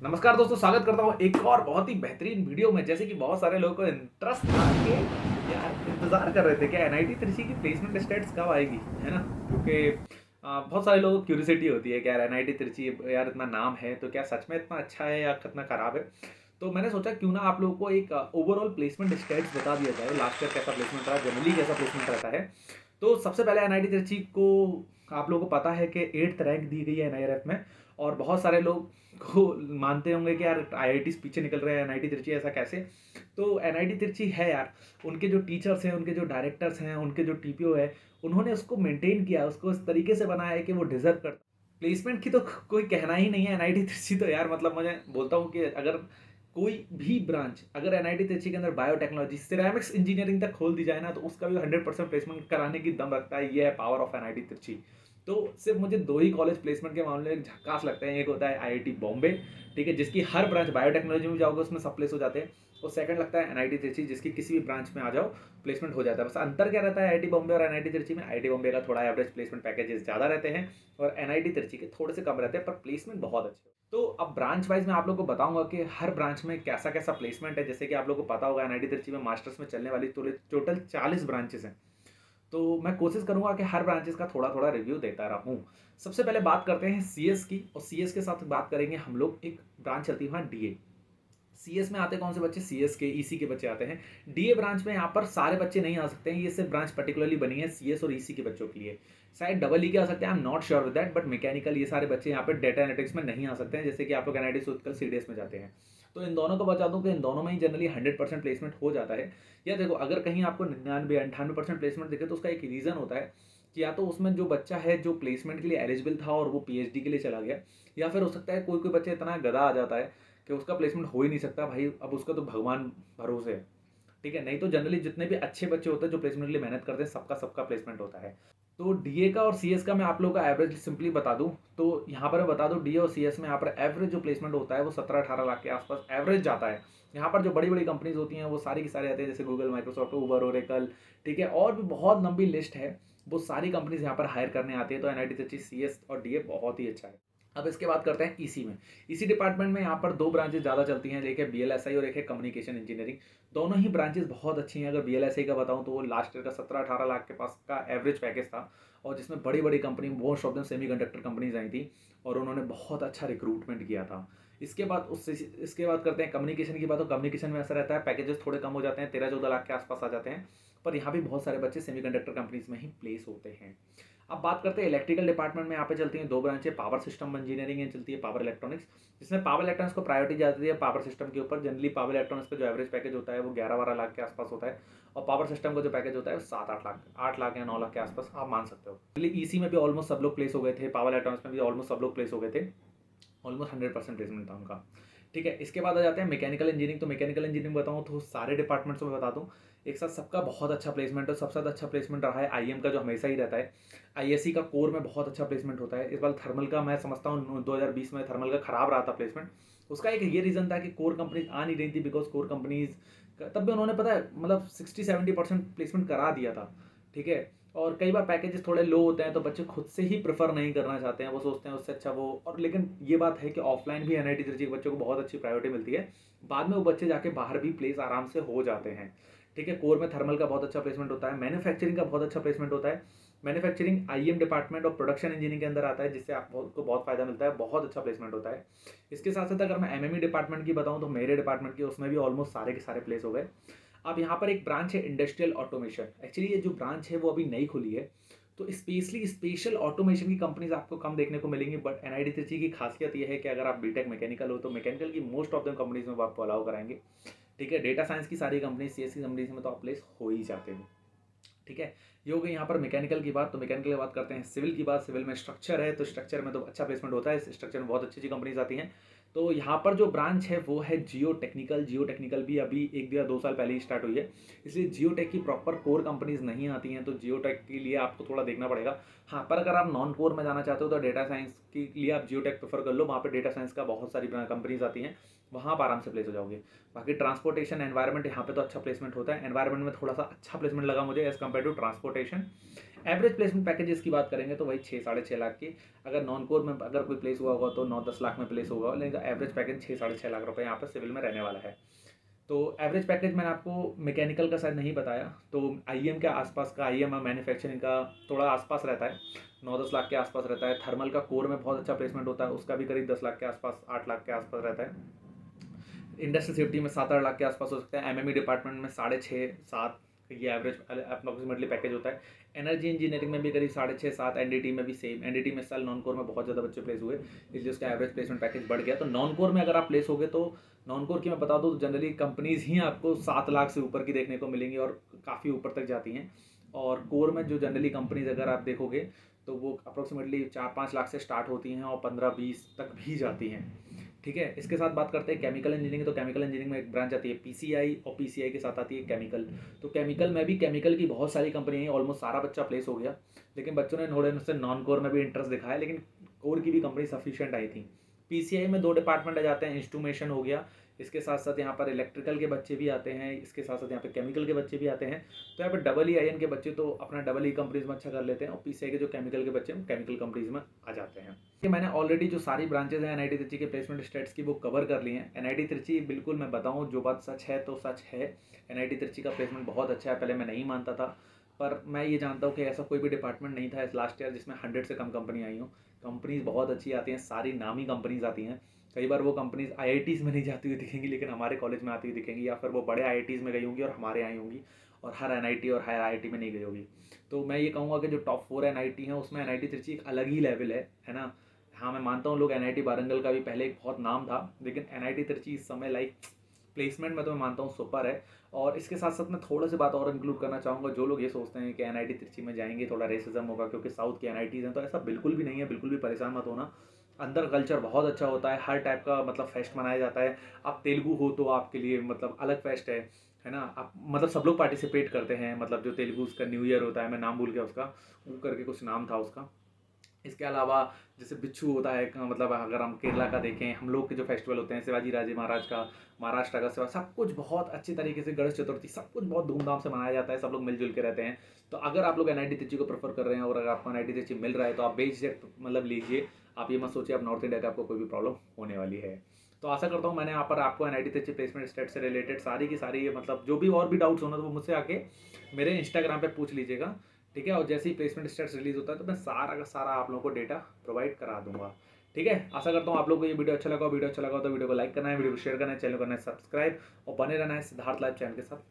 नमस्कार दोस्तों, स्वागत करता हूँ एक और बहुत ही बेहतरीन वीडियो में। जैसे कि बहुत सारे लोगों को इंटरेस्ट था कि यार इंतज़ार कर रहे थे कि एनआईटी त्रिची की प्लेसमेंट स्टेट्स कब आएगी, है ना? क्योंकि बहुत सारे लोगों को क्यूरियोसिटी होती है कि यार एनआईटी त्रिची यार इतना नाम है तो क्या सच में इतना अच्छा है या कितना ख़राब है। तो मैंने सोचा क्यों ना आप लोगों को एक ओवरऑल प्लेसमेंट स्टेट्स बता दिया जाए, लास्ट ईयर कैसा प्लेसमेंट रहा, जनरली कैसा प्लेसमेंट रहता है। तो सबसे पहले एनआईटी त्रिची को आप लोगों को पता है कि 8th रैंक दी गई है एनआईआरएफ में। और बहुत सारे लोग को मानते होंगे कि यार आईआईटी पीछे निकल रहे हैं, एनआईटी तिरछी ऐसा कैसे? तो एनआईटी तिरछी है यार, उनके जो टीचर्स हैं, उनके जो डायरेक्टर्स हैं, उनके जो टीपीओ है, उन्होंने उसको मेंटेन किया, उसको इस तरीके से बनाया है कि वो डिजर्व करता। प्लेसमेंट की तो कोई कहना ही नहीं है। एनआईटी तिरछी तो यार मतलब मैं बोलता हूँ कि अगर कोई भी ब्रांच अगर एनआईटी तिरछी के अंदर बायोटेक्नोलॉजी सिरेमिक्स इंजीनियरिंग तक खोल दी जाए ना, तो उसका भी 100% प्लेसमेंट कराने की दम रखता है। ये है पावर ऑफ एनआईटी तिरछी। तो सिर्फ मुझे दो ही कॉलेज प्लेसमेंट के मामले में झकास लगते हैं। एक होता है आईआईटी बॉम्बे, ठीक है, जिसकी हर ब्रांच बायोटेक्नोलॉजी में जाओगे उसमें सब प्लेस हो जाते हैं। और सेकंड लगता है एनआईटी तिरछी, जिसकी किसी भी ब्रांच में आ जाओ प्लेसमेंट हो जाता है। बस अंतर क्या रहता है आईआईटी बॉम्बे और एनआईटी तिरछी में? आईआईटी बॉम्बे का थोड़ा एवरेज प्लेसमेंट पैकेजेस ज़्यादा रहते हैं और एनआईटी तिरछी के थोड़े से कम रहते हैं, पर प्लेसमेंट बहुत अच्छे। तो अब ब्रांच वाइज मैं आप लोग को बताऊंगा कि हर ब्रांच में कैसा कैसा प्लेसमेंट है। जैसे कि आप लोग को पता होगा एनआईटी तिरछी में मास्टर्स में चलने वाली टोटल 40 ब्रांचेस हैं। तो मैं कोशिश करूंगा कि हर ब्रांचेस का थोड़ा थोड़ा रिव्यू देता रहूं। सबसे पहले बात करते हैं सीएस की, और सीएस के साथ बात करेंगे हम लोग। एक ब्रांच चलती है वहाँ डीए। सीएस में आते कौन से बच्चे? सीएस के ईसी के बच्चे आते हैं। डीए ब्रांच में यहाँ पर सारे बच्चे नहीं आ सकते हैं, ये सिर्फ ब्रांच पर्टिकुलरली बनी है सीएस और ईसी के बच्चों के लिए। शायद डबल ई के आ सकते हैं, I am not sure with that, but mechanical ये सारे बच्चे यहाँ पर डेटा एनालिटिक्स में नहीं आ सकते हैं, जैसे कि आप लोग एनआईटी सूतकल सीडीएस में जाते हैं। तो इन दोनों को बता दूं कि इन दोनों में ही जनरली 100% प्लेसमेंट हो जाता है। या देखो, अगर कहीं आपको 99-98% प्लेसमेंट दिखे तो उसका एक रीज़न होता है कि या तो उसमें जो बच्चा है जो प्लेसमेंट के लिए एलिजिबल था और वो पीएचडी के लिए चला गया, या फिर हो सकता है कोई कोई बच्चा इतना गधा आ जाता है कि उसका प्लेसमेंट हो ही नहीं सकता भाई। अब उसका तो भगवान भरोसे है, ठीक है। नहीं तो जनरली जितने भी अच्छे बच्चे होते हैं जो प्लेसमेंट के लिए मेहनत करते हैं, सबका सबका प्लेसमेंट होता है। तो डीए का और सीएस का मैं आप लोगों का एवरेज सिंपली बता दूं तो यहाँ पर मैं बता दूं डीए और सीएस में यहाँ पर एवरेज जो प्लेसमेंट होता है वो 17-18 लाख के आसपास एवरेज जाता है। यहाँ पर जो बड़ी बड़ी कंपनीज होती हैं वो सारी की सारी आती है, जैसे गूगल, माइक्रोसॉफ्ट, उबर, ओरेकल, ठीक है, और भी बहुत लंबी लिस्ट है। वो सारी कंपनीज यहाँ पर हायर करने आती है। तो एनआईटी तिरछी, सीएस और डीए बहुत ही अच्छा है। अब इसके बाद करते हैं ईसी में। ईसी डिपार्टमेंट में यहाँ पर दो ब्रांचेस ज़्यादा चलती हैं, एक है बीएलएसआई और एक है कम्युनिकेशन इंजीनियरिंग। दोनों ही ब्रांचेस बहुत अच्छी हैं। अगर बीएलएसआई का बताऊँ तो वो लास्ट ईयर का 17-18 लाख के पास का एवरेज पैकेज था, और जिसमें बड़ी बड़ी company, most of them semiconductor companies आई थी, और उन्होंने बहुत अच्छा रिक्रूटमेंट किया था। इसके बाद करते हैं कम्युनिकेशन की बात। तो कम्युनिकेशन में ऐसा रहता है पैकेजेस थोड़े कम हो जाते हैं, 13-14 लाख के आसपास आ जाते हैं, पर यहाँ भी बहुत सारे बच्चे सेमी कंडक्टर कंपनीज में ही प्लेस होते हैं। अब बात करते हैं इलेक्ट्रिकल डिपार्टमेंट में। यहाँ पे चलती हैं दो ब्रांचें, पावर सिस्टम इंजीनियरिंग है, चलती है पावर इलेक्ट्रॉनिक्स। जिसमें पावर इलेक्ट्रॉनिक्स को प्रायोरिटी जाती है पावर सिस्टम के ऊपर। जनरली पावर इलेक्ट्रॉनिक्स का जो एवरेज पैकेज होता है वो 11-12 लाख के आसपास होता है, और पावर सिस्टम का जो पैकेज होता है वो 7-8 लाख, 8 लाख या 9 लाख के आसपास आप मान सकते हो। ईसी में भी ऑलमोस्ट सब लोग प्लेस हो गए थे, पावर इलेक्ट्रॉनिक्स में भी ऑलमोस्ट सब लोग प्लेस हो गए थे। ऑलमोस्ट 100% प्लेसमेंट था उनका, ठीक है। इसके बाद आ जाते हैं मैकेनिकल इंजीनियरिंग। तो मैकेनिकल इंजीनियरिंग बताऊँ तो सारे डिपार्टमेंट्स में बता दूँ एक साथ सबका बहुत अच्छा प्लेसमेंट है। सबसे ज़्यादा अच्छा प्लेसमेंट रहा है आईएम का, जो हमेशा ही रहता है। आईएससी का कोर में बहुत अच्छा प्लेसमेंट होता है। इस बार थर्मल का मैं समझता हूँ 2020 में थर्मल का खराब रहा था प्लेसमेंट। उसका एक ये रीज़न था कि कोर कंपनीज आ नहीं रही थी, बिकॉज कोर कंपनीज तब भी उन्होंने पता है मतलब 60-70% प्लेसमेंट करा दिया था, ठीक है। और कई बार पैकेजेस थोड़े लो होते हैं तो बच्चे खुद से ही प्रेफर नहीं करना चाहते हैं, वो सोचते हैं उससे अच्छा वो। और लेकिन ये बात है कि ऑफलाइन भी एनआईटी तिरछी के बच्चों को बहुत अच्छी प्रायोरिटी मिलती है। बाद में वो बच्चे जाके बाहर भी प्लेस आराम से हो जाते हैं, ठीक है। कोर में थर्मल का बहुत अच्छा प्लेसमेंट होता है, मैन्युफैक्चरिंग का बहुत अच्छा प्लेसमेंट होता है। मैन्युफैक्चरिंग आईएम डिपार्टमेंट और प्रोडक्शन इंजीनियरिंग के अंदर आता है, जिससे आपको बहुत फायदा मिलता है, बहुत अच्छा प्लेसमेंट होता है। इसके साथ साथ अगर मैं एमएमई डिपार्टमेंट की बताऊँ तो मेरे डिपार्टमेंट की उसमें भी ऑलमोस्ट सारे के सारे प्लेस हो गए। अब यहाँ पर एक ब्रांच है इंडस्ट्रियल ऑटोमेशन। एक्चुअली ये जो ब्रांच है वो अभी नई खुली है, तो स्पेशली स्पेशल ऑटोमेशन की कंपनीज आपको कम देखने को मिलेंगी। बट एनआईटी त्रिची की खासियत ये है कि अगर आप बीटेक मैकेनिकल हो तो मैकेनिकल की मोस्ट ऑफ द कंपनीज में वो आपको अलाउ कराएंगे, ठीक है। डेटा साइंस की सारी कंपनी, सीएस की कंपनीज में तो आप प्लेस हो ही जाते हो, ठीक है। ये हो गई यहाँ पर मैकेनिकल की बात। तो मैकेनिकल की बात करते हैं सिविल की बात। सिविल में स्ट्रक्चर है, तो स्ट्रक्चर में तो अच्छा प्लेसमेंट होता है। स्ट्रक्चर में बहुत अच्छी अच्छी कंपनीज आती हैं। तो यहाँ पर जो ब्रांच है वो है जियो टेक्निकल। जियो टेक्निकल भी अभी 1 या 2 साल पहले ही स्टार्ट हुई है, इसलिए जियो टेक की प्रॉपर कोर कंपनीज नहीं आती हैं। तो जियो टेक के लिए आपको थोड़ा देखना पड़ेगा। हाँ, पर अगर आप नॉन कोर में जाना चाहते हो तो डेटा साइंस के लिए आप जियो टेक प्रेफर कर लो। वहाँ पर डेटा साइंस का बहुत सारी कंपनीज आती हैं, वहाँ आप आराम से प्लेस हो जाओगे। बाकी ट्रांसपोर्टेशन एनवायरनमेंट यहाँ पे तो अच्छा प्लेसमेंट होता है। एनवायरनमेंट में थोड़ा सा अच्छा प्लेसमेंट लगा मुझे as compared to transportation. Average placement packages की बात करेंगे तो वही 6 साढ़े 6 लाख की, अगर नॉन कोर में अगर कोई प्लेस हुआ होगा तो 9-10 लाख में प्लेस होगा, लेकिन एवरेज पैकेज 6 साढ़े 6 लाख रुपए यहाँ पर सिविल में रहने वाला है। तो एवरेज पैकेज मैंने आपको मैकेनिकल का शायद नहीं बताया, तो आईएम के आसपास का, आईएम मैन्युफैक्चरिंग का थोड़ा आसपास रहता है, 9-10 लाख के आसपास रहता है। थर्मल का कोर में बहुत अच्छा प्लेसमेंट होता है, उसका भी करीब 10 लाख के आसपास, 8 लाख के आसपास रहता है। इंडस्ट्रियल सेफ्टी में 7-8 लाख के आसपास हो सकता है। एमएमई डिपार्टमेंट में 6.5-7 ये एवरेज अप्रोक्सीमेटली पैकेज होता है। एनर्जी इंजीनियरिंग में भी करीब 6.5-7, एनडीटी में भी सेम। एनडीटी में साल नॉन कोर में बहुत ज़्यादा बच्चे प्लेस हुए, इसलिए उसका एवरेज प्लेसमेंट पैकेज बढ़ गया। तो नॉन कोर में अगर आप प्लेस हो गए तो नॉन कोर की मैं बता दूँ तो जनरली कंपनीज ही आपको 7 लाख से ऊपर की देखने को मिलेंगी और काफ़ी ऊपर तक जाती हैं। और कोर में जो जनरली कंपनीज अगर आप देखोगे तो वो अप्रोक्सीमेटली 4-5 लाख से स्टार्ट होती हैं और 15-20 तक भी जाती हैं। ठीक है, इसके साथ बात करते हैं केमिकल इंजीनियरिंग। तो केमिकल इंजीनियरिंग में एक ब्रांच आती है पीसीआई, और पीसीआई के साथ आती है केमिकल। तो केमिकल में भी केमिकल की बहुत सारी कंपनी है, ऑलमोस्ट सारा बच्चा प्लेस हो गया, लेकिन बच्चों ने थोड़े से नॉन कोर में भी इंटरेस्ट दिखाया, लेकिन कोर की भी कंपनी सफिशिएंट आई थी। पीसीआई में 2 डिपार्टमेंट आ जाते हैं, इंस्ट्रूमेशन हो गया, इसके साथ साथ यहाँ पर इलेक्ट्रिकल के बच्चे भी आते हैं, इसके साथ साथ यहाँ पे केमिकल के बच्चे भी आते हैं। तो यहाँ पे EEIN के बच्चे तो अपना EE कंपनीज में अच्छा कर लेते हैं, और पीसीआई के जो केमिकल के बच्चे हैं केमिकल कंपनीज में आ जाते हैं। कि मैंने ऑलरेडी जो सारी ब्रांचेज हैं एनआईटी त्रिची के प्लेसमेंट स्टेट्स की वो कवर कर ली हैं। एनआईटी त्रिची बिल्कुल मैं बताऊँ जो बात सच है तो सच है, एनआईटी त्रिची का प्लेसमेंट बहुत अच्छा है। पहले मैं नहीं मानता था, पर मैं ये जानता हूँ कि ऐसा कोई भी डिपार्टमेंट नहीं था इस लास्ट ईयर जिसमें 100 से कम कंपनी आई हो। कंपनीज बहुत अच्छी आती हैं, सारी नामी कंपनीज आती हैं। कई बार वो कंपनीज आईआईटीज़ में नहीं जाती हुई दिखेंगी, लेकिन हमारे कॉलेज में आती हुई दिखेंगी, या फिर वो बड़े आईआईटीज़ में गई होंगी और हमारे आई होंगी, और हर एनआईटी और हर आईआईटी में नहीं गई होगी। तो मैं ये कहूँगा कि जो टॉप 4 एनआईटी हैं उसमें एनआईटी त्रिची एक अलग ही लेवल है ना। हाँ, मैं मानता हूँ लोग एनआईटी वारंगल का भी पहले एक बहुत नाम था, लेकिन एनआईटी त्रिची इस समय लाइक प्लेसमेंट में तो मैं मानता हूँ सुपर है। और इसके साथ साथ मैं थोड़ा सी बात और इंक्लूड करना चाहूँगा, जो लोग ये सोचते हैं कि एनआईटी त्रिची में जाएंगे थोड़ा रेसिज्म होगा क्योंकि साउथ की एनआईटीज़ हैं, तो ऐसा बिल्कुल भी नहीं है, बिल्कुल भी परेशान मत होना। अंदर कल्चर बहुत अच्छा होता है, हर टाइप का मतलब फेस्ट मनाया जाता है। आप तेलुगु हो तो आपके लिए मतलब अलग फेस्ट है ना। आप मतलब सब लोग पार्टिसिपेट करते हैं, मतलब जो तेलुगु उसका न्यू ईयर होता है, मैं नाम भूल गया उसका, वो करके कुछ नाम था उसका। इसके अलावा जैसे बिच्छू होता है, मतलब अगर हम केरला का देखें, हम लोग के जो फेस्टिवल होते हैं शिवाजी राजे महाराज का, महाराष्ट्र का सब कुछ बहुत अच्छी तरीके से, गणेश चतुर्थी सब कुछ बहुत धूमधाम से मनाया जाता है, सब लोग मिलजुल के रहते हैं। तो अगर आप लोग एनआईटी त्रिची को प्रेफर कर रहे हैं और अगर आपको एनआईटी त्रिची मिल रहा है तो आप बेझिझक मतलब लीजिए। आप ये मत सोचिए आप नॉर्थ इंडिया का आपको कोई भी प्रॉब्लम होने वाली है। तो आशा करता हूँ मैंने यहाँ पर आपको एनआईटी त्रिची प्लेसमेंट स्टेट से रिलेटेड सारी की सारी मतलब जो भी और भी डाउट्स होना तो वो मुझसे आके मेरे इंस्टाग्राम पे पूछ लीजिएगा, ठीक है। और जैसे ही प्लेसमेंट स्टेट्स रिलीज होता है तो मैं सारा का सारा आप लोगों को डेटा प्रोवाइड करा दूंगा, ठीक है। आशा करता हूँ आप लोगों को ये वीडियो अच्छा लगा तो वीडियो को लाइक करना है, वीडियो को शेयर करना है, चैनल को करना है सब्सक्राइब, और बने रहना है सिद्धार्थ लाइव चैनल के साथ।